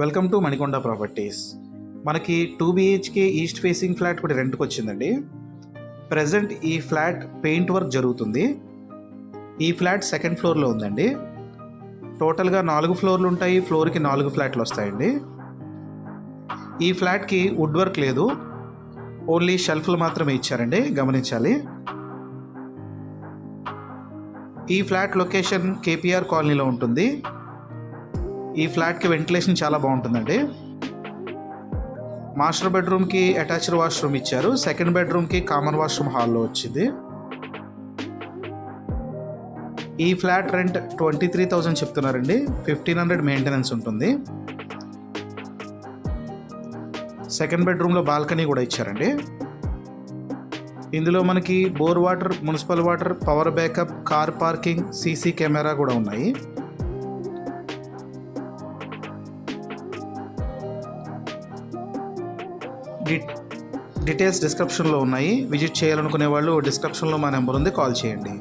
Welcome to Manikonda properties. మనకి 2 BHK east facing flat కూడా రెంట్కి వచ్చిందండి. ప్రజెంట్ ఈ ఫ్లాట్ పెయింట్ వర్క్ జరుగుతుంది. ఈ ఫ్లాట్ సెకండ్ ఫ్లోర్లో ఉందండి. టోటల్గా 4 ఫ్లోర్లు ఉంటాయి. ఫ్లోర్కి 4 ఫ్లాట్లు వస్తాయండి. ఈ ఫ్లాట్కి వుడ్ వర్క్ లేదు, ఓన్లీ షెల్ఫ్లు మాత్రమే ఇచ్చారండి, గమనించాలి. ఈ ఫ్లాట్ లొకేషన్ KPR కాలనీలో ఉంటుంది. ఈ ఫ్లాట్కి వెంటిలేషన్ చాలా బాగుంటుందండి. మాస్టర్ బెడ్రూమ్కి అటాచ్డ్ వాష్రూమ్ ఇచ్చారు. సెకండ్ బెడ్రూమ్కి కామన్ వాష్రూమ్ హాల్లో వచ్చింది. ఈ ఫ్లాట్ రెంట్ 23,000 చెప్తున్నారండి. 1,500 మెయింటెనెన్స్ ఉంటుంది. సెకండ్ బెడ్రూమ్లో బాల్కనీ కూడా ఇచ్చారండి. ఇందులో మనకి bore water, municipal water, power backup, car parking, CC camera కూడా ఉన్నాయి. డీటెయిల్స్ డిస్క్రిప్షన్లో ఉన్నాయి. విజిట్ చేయాలనుకునే వాళ్ళు డిస్క్రిప్షన్లో మా నెంబర్ ఉంది, కాల్ చేయండి.